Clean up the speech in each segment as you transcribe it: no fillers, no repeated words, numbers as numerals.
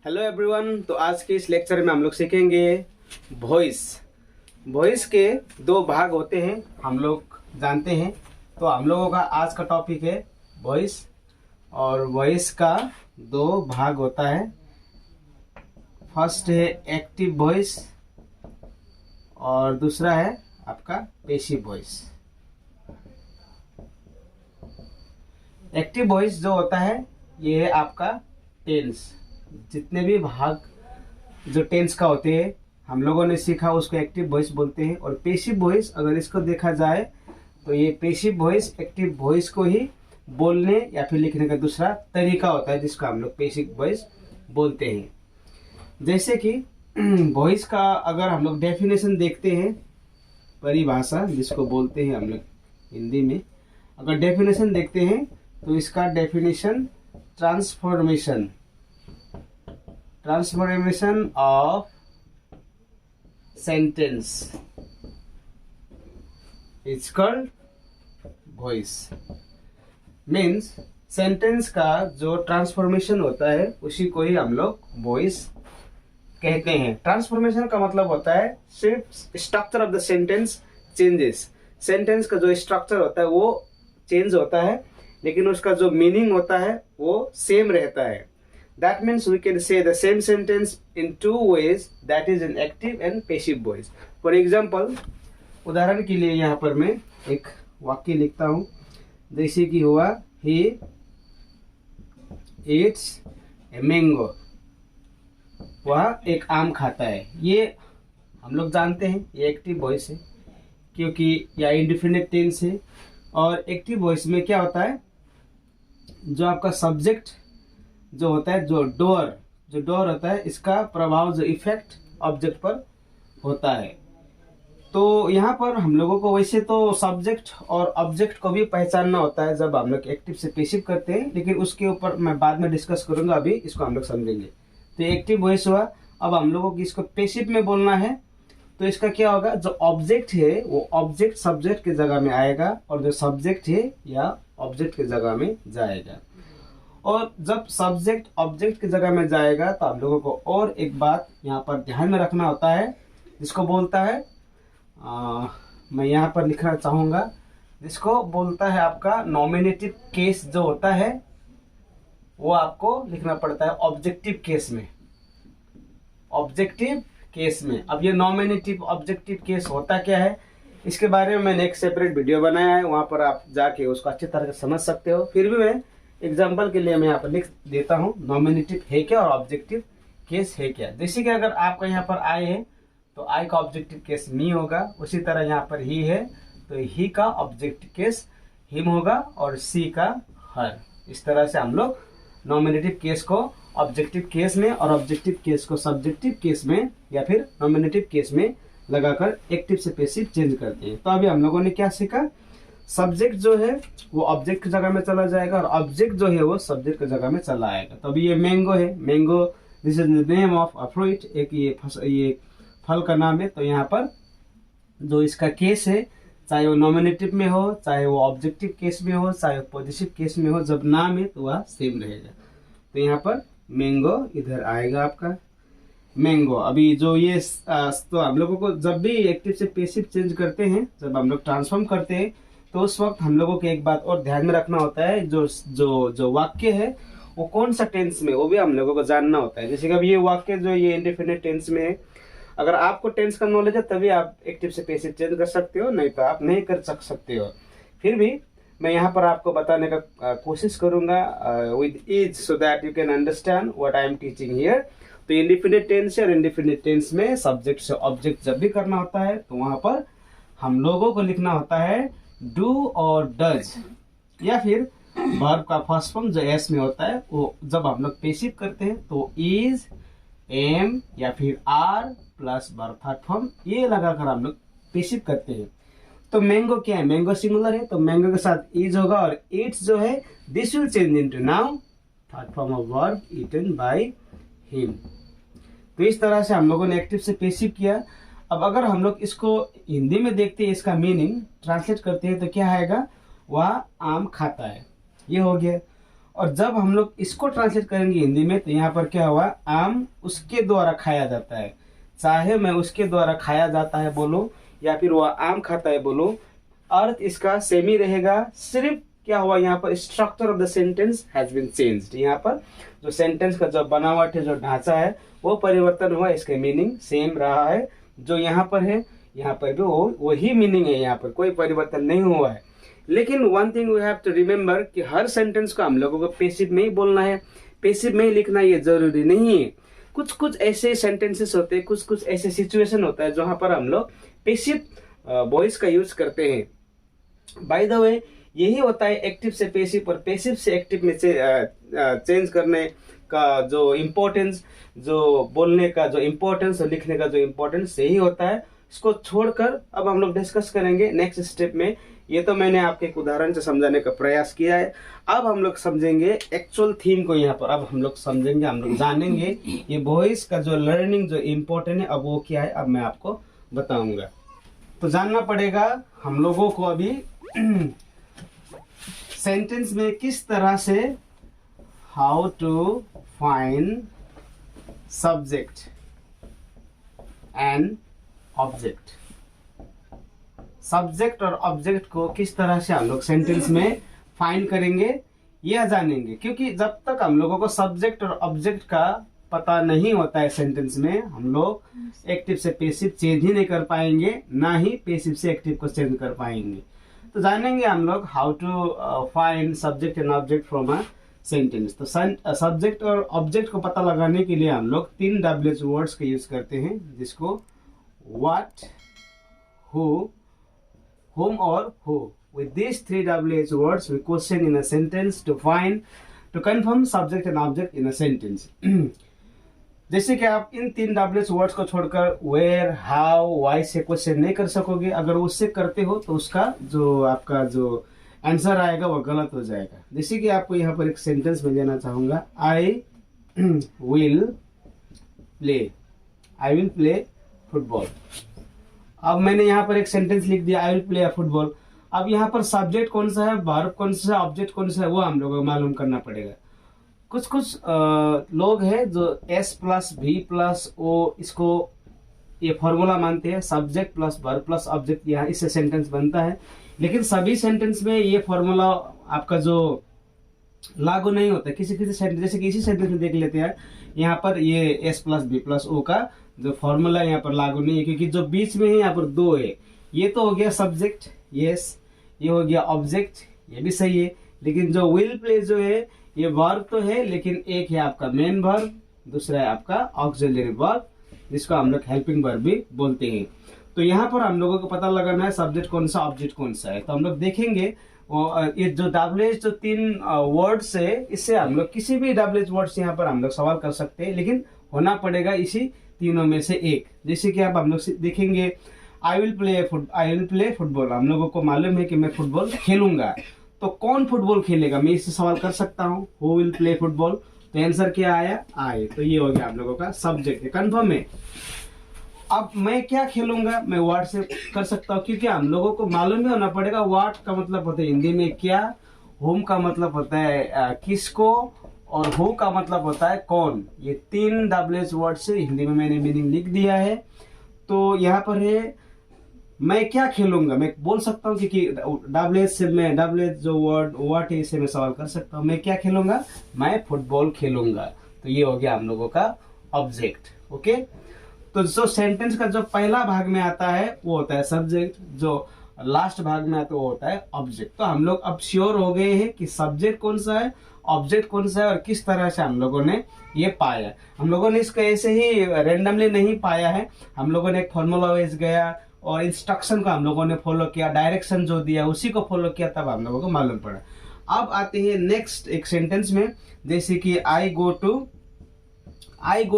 Hello everyone. तो आज के इस लेक्चर में हम लोग सीखेंगे वॉइस। वॉइस के दो भाग होते हैं, हम लोग जानते हैं। तो हम लोगों का आज का टॉपिक है वॉइस, और वॉइस का दो भाग होता है। फर्स्ट है एक्टिव वॉइस और दूसरा है आपका पैसिव वॉइस। एक्टिव वॉइस जो होता है ये है आपका टेंस। जितने भी भाग जो टेंस का होते हैं हम लोगों ने सीखा उसको एक्टिव वॉइस बोलते हैं। और पैसिव वॉइस अगर इसको देखा जाए तो ये पैसिव वॉइस एक्टिव वॉइस को ही बोलने या फिर लिखने का दूसरा तरीका होता है, जिसको हम लोग पैसिव वॉइस बोलते हैं। जैसे कि वॉइस का अगर हम लोग डेफिनेशन देखते हैं, परिभाषा जिसको बोलते हैं हम लोग हिंदी में, अगर डेफिनेशन देखते हैं तो इसका definition transformation of sentence is called voice. Means sentence का जो ट्रांसफॉर्मेशन होता है उसी को ही हम लोग वॉइस कहते हैं। ट्रांसफॉर्मेशन का मतलब होता है सिर्फ structure of the sentence changes. Sentence का जो स्ट्रक्चर होता है वो चेंज होता है, लेकिन उसका जो मीनिंग होता है वो सेम रहता है। That means we can say the same sentence in two ways, that is in active and passive voice. For example, उदाहरण के लिए यहाँ पर मैं एक वाक्य लिखता हूँ, जैसे कि हुआ he eats a mango। वह एक आम खाता है। ये हम लोग जानते हैं ये एक्टिव वॉइस है, क्योंकि यह इंडेफिनिट टेंस है। और एक्टिव वॉइस में क्या होता है, जो आपका सब्जेक्ट जो होता है, जो डोर होता है, इसका प्रभाव जो इफेक्ट ऑब्जेक्ट पर होता है। तो यहाँ पर हम लोगों को वैसे तो सब्जेक्ट और ऑब्जेक्ट को भी पहचानना होता है जब हम लोग एक्टिव से पैसिव करते हैं, लेकिन उसके ऊपर मैं बाद में डिस्कस करूंगा, अभी इसको हम लोग समझेंगे। तो एक्टिव वॉइस हुआ। अब हम लोगों को इसको पैसिव में बोलना है, तो इसका क्या होगा, जो ऑब्जेक्ट है वो ऑब्जेक्ट सब्जेक्ट की जगह में आएगा और जो सब्जेक्ट है या ऑब्जेक्ट की जगह में जाएगा। और जब सब्जेक्ट ऑब्जेक्ट की जगह में जाएगा तो हम लोगों को और एक बात यहाँ पर ध्यान में रखना होता है, जिसको बोलता है मैं यहाँ पर लिखना चाहूँगा, जिसको बोलता है आपका नॉमिनेटिव केस जो होता है, वो आपको लिखना पड़ता है ऑब्जेक्टिव केस में। ऑब्जेक्टिव केस में अब ये नॉमिनेटिव ऑब्जेक्टिव केस होता क्या है, इसके बारे में मैंने एक सेपरेट वीडियो बनाया है, वहाँ पर आप जाके उसको अच्छी तरह से समझ सकते हो। फिर भी मैं एग्जाम्पल के लिए मैं यहाँ पर लिख देता हूँ नॉमिनेटिव है क्या और ऑब्जेक्टिव केस है क्या। जैसे कि अगर आपका यहाँ पर आई है तो आई का ऑब्जेक्टिव केस मी होगा, उसी तरह यहाँ पर ही है तो ही का ऑब्जेक्टिव केस हिम होगा और सी का हर। इस तरह से हम लोग नॉमिनेटिव केस को ऑब्जेक्टिव केस में और ऑब्जेक्टिव केस को सब्जेक्टिव केस में या फिर नॉमिनेटिव केस में लगाकर एक्टिव से पैसिव चेंज करते हैं। तो अभी हम लोगों ने क्या सीखा, सब्जेक्ट जो है वो ऑब्जेक्ट की जगह में चला जाएगा और ऑब्जेक्ट जो है वो सब्जेक्ट की जगह में चला आएगा। तो अभी ये मैंगो है, mango this is the name of a fruit, एक ये फल का नाम है। तो यहाँ पर जो इसका केस है, चाहे वो नॉमिनेटिव में हो, चाहे वो ऑब्जेक्टिव केस में हो, चाहे वो पॉजिटिव केस में हो, जब नाम है तो वह सेम रहेगा। तो यहाँ पर मैंगो इधर आएगा आपका मैंगो। अभी जो ये तो हम लोगों को जब भी एक्टिव से पैसिव चेंज करते हैं, जब हम लोग ट्रांसफॉर्म करते हैं, तो उस वक्त हम लोगों को एक बात और ध्यान में रखना होता है, जो वाक्य है वो कौन सा टेंस में, वो भी हम लोगों को जानना होता है। जैसे कि अब ये वाक्य जो ये इंडेफिनिट टेंस में है, अगर आपको टेंस का नॉलेज है तभी आप एक्टिव से पैसिव चेंज कर सकते हो, नहीं तो आप नहीं कर सकते हो। फिर भी मैं यहाँ पर आपको बताने का कोशिश करूंगा with ease, so that you can understand what I am teaching here. तो इंडेफिनिट टेंस और इंडेफिनिट टेंस में सब्जेक्ट से ऑब्जेक्ट जब भी करना होता है तो वहां पर हम लोगों को लिखना होता है डू और डज, या फिर वर्ब का फर्स्ट फॉर्म जो एस में होता है वो जब हम लोग पैसिव करते हैं तो इज, एम या फिर are plus verb third form ये लगाकर हम लोग पैसिव करते हैं। तो मैंगो क्या है, मैंगो सिंगुलर है तो मैंगो के साथ इज होगा, और इट्स जो है this will change into noun, third form of verb eaten by him. तो इस तरह से हम लोगों ने एक्टिव से पैसिव किया। अब अगर हम लोग इसको हिंदी में देखते हैं, इसका मीनिंग ट्रांसलेट करते हैं तो क्या आएगा, वह आम खाता है, ये हो गया। और जब हम लोग इसको ट्रांसलेट करेंगे हिंदी में तो यहाँ पर क्या हुआ, आम उसके द्वारा खाया जाता है। चाहे मैं उसके द्वारा खाया जाता है बोलो या फिर वह आम खाता है बोलो, अर्थ इसका सेम ही रहेगा। सिर्फ क्या हुआ यहाँ पर, structure of the sentence has been changed. यहाँ पर जो सेंटेंस का जो बनावट है, जो ढांचा है, वो परिवर्तन हुआ, इसका मीनिंग सेम रहा है। जो यहाँ पर है यहाँ पर भी वही मीनिंग है, यहाँ पर कोई परिवर्तन नहीं हुआ है। लेकिन one thing we have to remember कि हर सेंटेंस को हम लोगों को पेसिव में ही बोलना है, पेसिव में ही लिखना ये जरूरी नहीं है। कुछ कुछ ऐसे सेंटेंसेस होते हैं, कुछ कुछ ऐसे सिचुएशन होता है जहाँ पर हम लोग पेसिव वॉइस का यूज करते हैं। बाय द वे यही होता है एक्टिव से पेसिव और पेसिव से एक्टिव में से चेंज करने का जो इम्पोर्टेंस, जो बोलने का जो इम्पोर्टेंस और लिखने का जो इम्पोर्टेंस यही होता है। इसको छोड़कर अब हम लोग डिस्कस करेंगे नेक्स्ट स्टेप में। ये तो मैंने आपके एक उदाहरण से समझाने का प्रयास किया है। अब हम लोग समझेंगे एक्चुअल थीम को। यहाँ पर अब हम लोग समझेंगे, हम लोग जानेंगे ये वॉइस का जो लर्निंग जो इम्पोर्टेंट है, अब वो क्या है, अब मैं आपको बताऊंगा। तो जानना पड़ेगा हम लोगों को अभी सेंटेंस में किस तरह से how to find subject and object. Subject और ऑब्जेक्ट को किस तरह से हम लोग सेंटेंस में फाइंड करेंगे, यह जानेंगे। क्योंकि जब तक हम लोगों को सब्जेक्ट और ऑब्जेक्ट का पता नहीं होता है सेंटेंस में, हम लोग एक्टिव से पेसिव चेंज ही नहीं कर पाएंगे, ना ही पेसिव से एक्टिव को चेंज कर पाएंगे। तो जानेंगे हम लोग how to find subject and object from a sentence. तो सब्जेक्ट और ऑब्जेक्ट को पता लगाने के लिए हम लोग 3 WH वर्ड्स का यूज करते हैं, जिसको व्हाट, हु, whom और who. With these 3 WH words we question in a sentence to confirm subject and object in a sentence. जैसे कि आप इन 3 WH वर्ड्स को छोड़कर where, how, why से क्वेश्चन नहीं कर सकोगे। अगर उससे करते हो तो उसका जो आपका जो आंसर आएगा वो गलत हो जाएगा। जैसे कि आपको यहाँ पर एक सेंटेंस में देना चाहूंगा, I will play फुटबॉल। अब मैंने यहाँ पर एक सेंटेंस लिख दिया, आई विल प्ले फुटबॉल। अब यहाँ पर सब्जेक्ट कौन सा है, वर्ब कौन सा है, ऑब्जेक्ट कौन सा है, वो हम लोगों को मालूम करना पड़ेगा। कुछ कुछ लोग हैं जो S+V+O इसको ये फॉर्मूला मानते हैं, subject plus verb plus object, यहाँ इससे सेंटेंस बनता है। लेकिन सभी सेंटेंस में ये फॉर्मूला आपका जो लागू नहीं होता है। किसी किसी सेंटेंस, जैसे कि इसी सेंटेंस में देख लेते हैं, यहाँ पर ये S+V+O का जो फॉर्मूला यहाँ पर लागू नहीं है, क्योंकि जो बीच में है यहाँ पर 2 है। ये तो हो गया सब्जेक्ट, यस, ये हो गया ऑब्जेक्ट, ये भी सही है। लेकिन जो विल प्ले जो है ये वर्ब तो है, लेकिन एक है आपका मेन वर्ब, दूसरा है आपका ऑक्सिलरी वर्ब, जिसको हम लोग हेल्पिंग वर्ब भी बोलते हैं। तो यहाँ पर हम लोगों को पता लगाना है सब्जेक्ट कौन सा, ऑब्जेक्ट कौन सा है। तो हम लोग देखेंगे ये जो WH जो 3 वर्ड्स है, इससे हम लोग किसी भी WH वर्ड्स यहाँ पर हम लोग सवाल कर सकते हैं, लेकिन होना पड़ेगा इसी तीनों में से एक। जैसे कि आप हम लोग देखेंगे आई विल प्ले फुटबॉल, हम लोगों को मालूम है कि मैं फुटबॉल खेलूंगा। तो कौन फुटबॉल खेलेगा, मैं इससे सवाल कर सकता हूँ, हु विल प्ले फुटबॉल। तो आंसर क्या आया, आई। तो ये हो गया आप लोगों का सब्जेक्ट, कंफर्म है। अब मैं क्या खेलूंगा, मैं व्हाट से कर सकता हूँ, क्योंकि हम लोगों को मालूम भी होना पड़ेगा व्हाट का मतलब होता है हिंदी में क्या, होम का मतलब होता है किसको, और हु का मतलब होता है कौन। ये 3 WH वर्ड से हिंदी में मैंने मीनिंग लिख दिया है। तो यहाँ पर है मैं क्या खेलूंगा, मैं बोल सकता हूँ, क्योंकि WH से मैं WH जो वर्ड व्हाट है इससे मैं सवाल कर सकता हूँ, मैं क्या खेलूंगा, मैं फुटबॉल खेलूंगा। तो ये हो गया हम लोगों का ऑब्जेक्ट। ओके, तो जो सेंटेंस का जो पहला भाग में आता है वो होता है सब्जेक्ट, जो लास्ट भाग में आता है वो होता है ऑब्जेक्ट। तो हम लोग अब श्योर हो गए हैं कि सब्जेक्ट कौन सा है, ऑब्जेक्ट कौन सा है, और किस तरह से हम लोगों ने ये पाया। हम लोगों ने इसको ऐसे ही रेंडमली नहीं पाया है, हम लोगों ने एक फॉर्मूला वाइज गया और इंस्ट्रक्शन को हम लोगों ने फॉलो किया, डायरेक्शन जो दिया उसी को फॉलो किया, तब हम लोगों को मालूम पड़ा। अब आते हैं नेक्स्ट एक सेंटेंस में, जैसे कि आई गो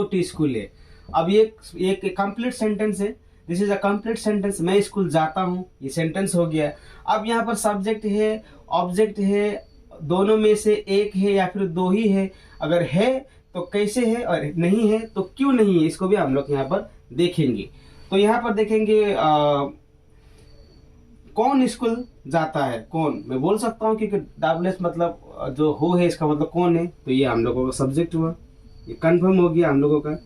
टू स्कूल है। अब ये एक कंप्लीट सेंटेंस है, this is a complete sentence, मैं स्कूल जाता हूँ, ये सेंटेंस हो गया। अब यहाँ पर सब्जेक्ट है, ऑब्जेक्ट है, दोनों में से एक है या फिर 2 ही है। अगर है तो कैसे है, और नहीं है तो क्यों नहीं है, इसको भी हम लोग यहाँ पर देखेंगे। तो यहाँ पर देखेंगे कौन स्कूल जाता है, कौन, मैं बोल सकता हूँ क्योंकि WS मतलब जो हो है इसका मतलब कौन है, तो ये हम लोगों का सब्जेक्ट हुआ, ये कंफर्म हो गया हम लोगों का।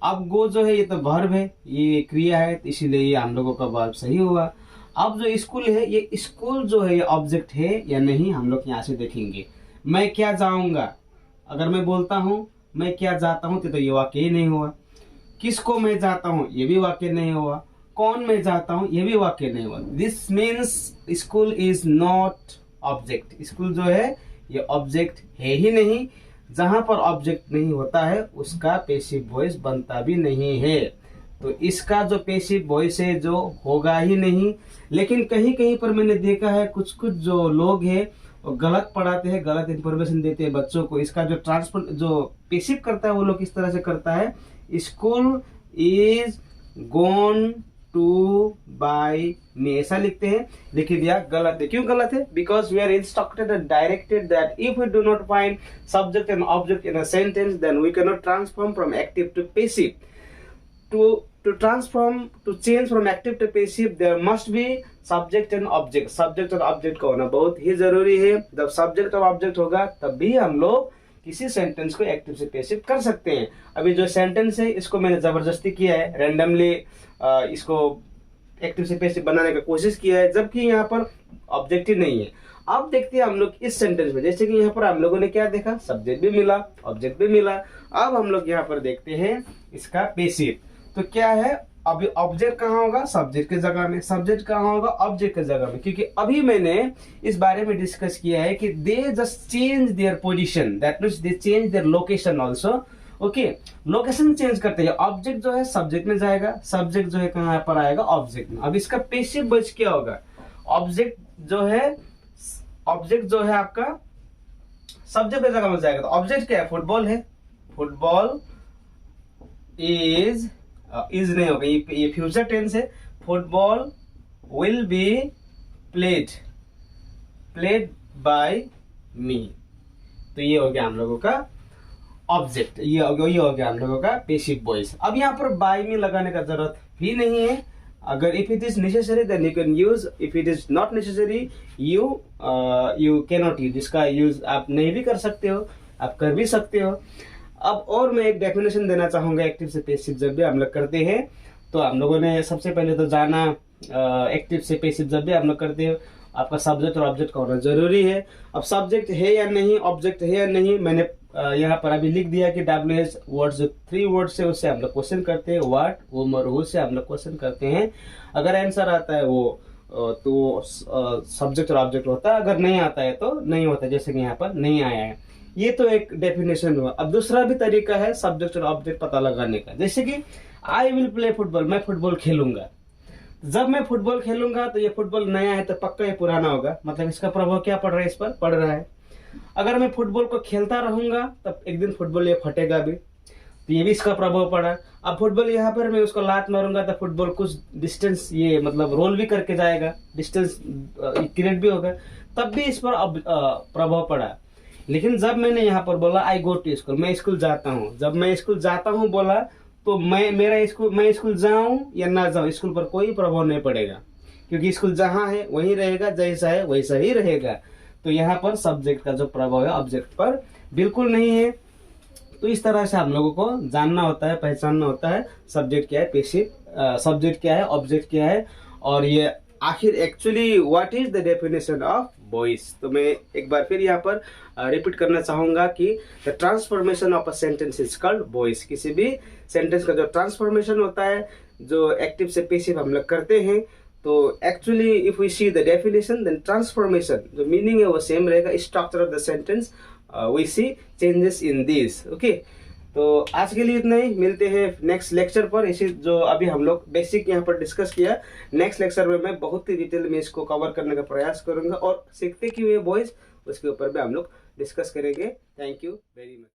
अब गो जो है ये तो वर्ब है, ये क्रिया है, तो इसीलिए ये हम लोगों का वर्ब सही हुआ। अब जो स्कूल है, ये स्कूल जो है ये ऑब्जेक्ट है या नहीं, हम लोग यहाँ से देखेंगे। मैं क्या जाऊंगा, अगर मैं बोलता हूँ मैं क्या जाता हूँ तो ये वाक्य ही नहीं हुआ। किसको मैं जाता हूँ, ये भी वाक्य नहीं हुआ। कौन मैं जाता हूँ, ये भी वाक्य नहीं हुआ। This means school is not object. School जो है ये ऑब्जेक्ट है ही नहीं। जहां पर ऑब्जेक्ट नहीं होता है उसका पैसिव वॉइस बनता भी नहीं है, तो इसका जो पैसिव वॉइस है जो होगा ही नहीं। लेकिन कहीं कहीं पर मैंने देखा है कुछ कुछ जो लोग हैं वो गलत पढ़ाते हैं, गलत इंफॉर्मेशन देते हैं बच्चों को। इसका जो ट्रांसफर जो पैसिव करता है वो लोग किस तरह से करता है, school is gone to by me ऐसा लिखते हैं, लेकिन यह गलत है। क्यों गलत है? Because we are instructed and directed that if we do not find subject and object in a sentence then we can not transform from active to passive. To transform, to change from active to passive, there must be subject and object. Subject और object का होना बहुत ही जरूरी है। जब subject और object होगा तब भी हम लोग किसी सेंटेंस को एक्टिव से पैसिव कर सकते हैं। अभी जो सेंटेंस है इसको मैंने जबरदस्ती किया है, रैंडमली इसको एक्टिव से पैसिव बनाने का कोशिश किया है, जबकि यहाँ पर ऑब्जेक्ट ही नहीं है। अब देखते हैं हम लोग इस सेंटेंस में, जैसे कि यहाँ पर हम लोगों ने क्या देखा, सब्जेक्ट भी मिला, ऑब्जेक्ट भी मिला। अब हम लोग यहाँ पर देखते हैं इसका पैसिव। तो क्या है, अभी ऑब्जेक्ट कहाँ होगा, सब्जेक्ट के जगह में, सब्जेक्ट कहाँ होगा, ऑब्जेक्ट के जगह में। क्योंकि अभी मैंने इस बारे में डिस्कस किया है कि they just change their position, that means they change their location also. Okay, location change करते हैं। ऑब्जेक्ट जो है सब्जेक्ट में जाएगा, सब्जेक्ट जो है कहाँ पर आएगा, ऑब्जेक्ट में। अब इसका पैसिव वॉइस क्या होगा, ऑब्जेक्ट जो है आपका सब्जेक्ट की जगह में जाएगा। तो ऑब्जेक्ट क्या है, फुटबॉल है, फुटबॉल इज नहीं होगा, ये फ्यूचर टेंस है। Football will be played by me, तो ये हो गया हम लोगों का ऑब्जेक्ट, ये हो गया हम लोगों का पैसिव वॉइस। अब यहाँ पर बाय मी लगाने का जरूरत भी नहीं है। अगर if it is necessary then you can use, if it is not necessary you can not use. इसका यूज आप नहीं भी कर सकते हो, आप कर भी सकते हो। अब और मैं एक डेफिनेशन देना चाहूंगा एक्टिव से पैसिव जब भी हम लोग करते हैं। तो हम लोगों ने सबसे पहले तो जाना एक्टिव से पैसिव जब भी हम लोग करते हैं आपका सब्जेक्ट और ऑब्जेक्ट का होना जरूरी है। अब सब्जेक्ट है या नहीं, ऑब्जेक्ट है या नहीं, मैंने यहाँ पर अभी लिख दिया कि WH वर्ड्स जो 3 वर्ड्स है उससे हम लोग क्वेश्चन करते हैं, व्हाट, होम और हु से हम लोग क्वेश्चन करते हैं। अगर आंसर आता है वो तो सब्जेक्ट और ऑब्जेक्ट होता है, अगर नहीं आता है तो नहीं होता, जैसे कि यहाँ पर नहीं आया है। ये तो एक डेफिनेशन हुआ। अब दूसरा भी तरीका है सब्जेक्ट और ऑब्जेक्ट पता लगाने का, जैसे कि आई विल प्ले फुटबॉल, मैं फुटबॉल खेलूंगा। जब मैं फुटबॉल खेलूंगा तो ये फुटबॉल नया है तो पक्का ये पुराना होगा, मतलब इसका प्रभाव क्या पड़ रहा है, इस पर पड़ रहा है। अगर मैं फुटबॉल को खेलता रहूंगा तब एक दिन फुटबॉल ये फटेगा भी, तो ये भी इसका प्रभाव पड़ा। अब फुटबॉल यहाँ पर मैं उसको लात मारूंगा तो फुटबॉल कुछ डिस्टेंस ये मतलब रोल भी करके जाएगा, डिस्टेंस क्रिएट भी होगा, तब भी इस पर प्रभाव पड़ा। लेकिन जब मैंने यहाँ पर बोला आई गो टू स्कूल, मैं स्कूल जाता हूँ, जब मैं स्कूल जाता हूँ बोला तो मैं स्कूल जाऊं या ना जाऊं, स्कूल पर कोई प्रभाव नहीं पड़ेगा, क्योंकि स्कूल जहां है वहीं रहेगा, जैसा है वैसा ही रहेगा। तो यहाँ पर सब्जेक्ट का जो प्रभाव है ऑब्जेक्ट पर बिल्कुल नहीं है। तो इस तरह से हम लोगों को जानना होता है, पहचानना होता है सब्जेक्ट क्या है, पैसिव सब्जेक्ट क्या है, ऑब्जेक्ट क्या है, और ये आखिर actually what is the definition of voice. तो मैं एक बार फिर यहाँ पर रिपीट करना चाहूंगा कि the transformation of a sentence is called voice. किसी भी सेंटेंस का जो ट्रांसफॉर्मेशन होता है, जो एक्टिव से पैसिव हम लोग करते हैं, तो actually if we see the definition then transformation जो मीनिंग है वो सेम रहेगा, structure of the sentence we see changes in this. Okay, तो आज के लिए इतना ही, मिलते हैं नेक्स्ट लेक्चर पर। इसी जो अभी हम लोग बेसिक यहाँ पर डिस्कस किया, नेक्स्ट लेक्चर में मैं बहुत ही डिटेल में इसको कवर करने का प्रयास करूंगा, और सीखते क्यों ये वॉइस उसके ऊपर भी हम लोग डिस्कस करेंगे। Thank you very much.